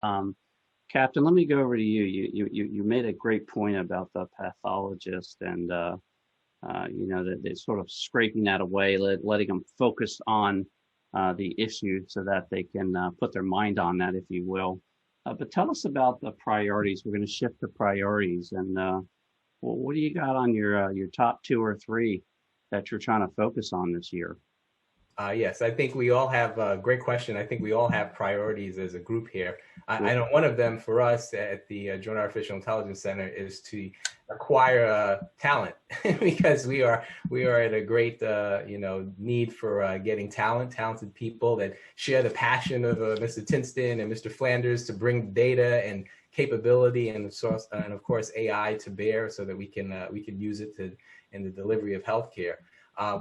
Captain, let me go over to you. You made a great point about the pathologist and that they're sort of scraping that away, letting them focus on the issue so that they can put their mind on that, if you will. But tell us about the priorities. We're going to shift to priorities, and what do you got on your top two or three that you're trying to focus on this year? Yes, I think we all have a great question. I think we all have priorities as a group here. Sure. I know one of them for us at the Joint Artificial Intelligence Center is to acquire talent because we are at a great need for getting talented people that share the passion of Mr. Tinston and Mr. Flanders to bring data and capability and source and of course AI to bear so that we can use it in the delivery of healthcare.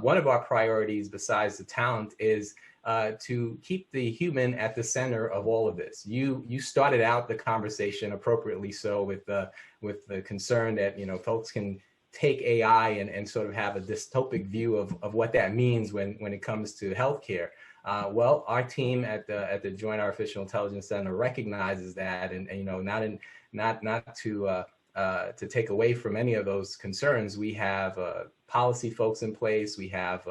One of our priorities, besides the talent, is to keep the human at the center of all of this. You started out the conversation appropriately so with the concern that folks can take AI and sort of have a dystopic view of what that means when it comes to healthcare. Well, our team at the Joint Artificial Intelligence Center recognizes that, and not to take away from any of those concerns, we have policy folks in place. We have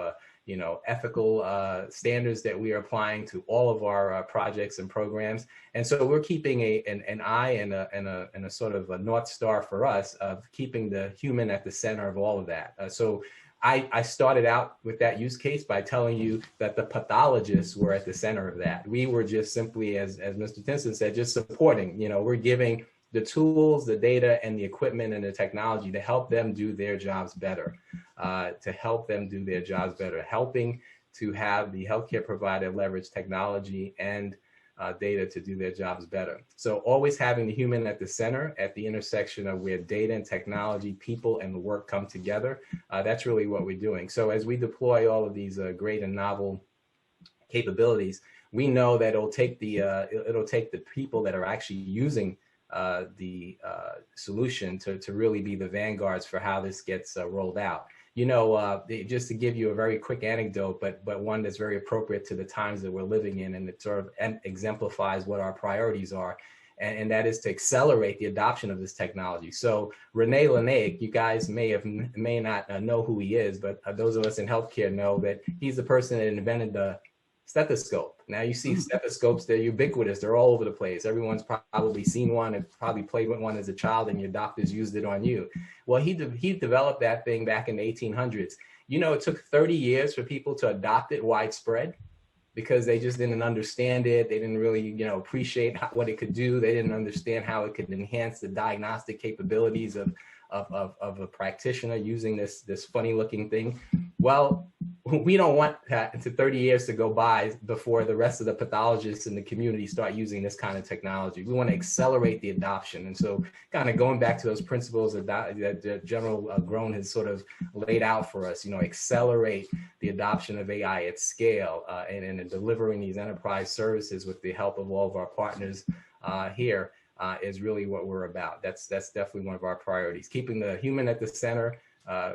ethical standards that we are applying to all of our projects and programs, and so we're keeping an eye and a sort of a North Star for us of keeping the human at the center of all of that. So I started out with that use case by telling you that the pathologists were at the center of that. We were just simply, as Mr. Tinston said, just supporting. We're giving the tools, the data, and the equipment and the technology to help them do their jobs better, helping to have the healthcare provider leverage technology and data to do their jobs better. So always having the human at the center, at the intersection of where data and technology, people and work come together, that's really what we're doing. So as we deploy all of these great and novel capabilities, we know that it'll take the people that are actually using the solution to really be the vanguards for how this gets rolled out. Just to give you a very quick anecdote, but one that's very appropriate to the times that we're living in, and it sort of exemplifies what our priorities are, and that is to accelerate the adoption of this technology. So Rene Laennec, you guys may not know who he is, but those of us in healthcare know that he's the person that invented the stethoscope. Now you see stethoscopes, they're ubiquitous, they're all over the place. Everyone's probably seen one and probably played with one as a child, and your doctors used it on you. Well, he developed that thing back in the 1800s. It took 30 years for people to adopt it widespread because they just didn't understand it. They didn't really appreciate what it could do. They didn't understand how it could enhance the diagnostic capabilities of a practitioner using this funny looking thing. Well, we don't want that to 30 years to go by before the rest of the pathologists in the community start using this kind of technology. We want to accelerate the adoption. And so kind of going back to those principles that General Groen has sort of laid out for us, accelerate the adoption of AI at scale and delivering these enterprise services with the help of all of our partners here is really what we're about. That's definitely one of our priorities, keeping the human at the center,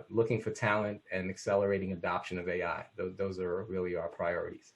looking for talent and accelerating adoption of AI. Those are really our priorities.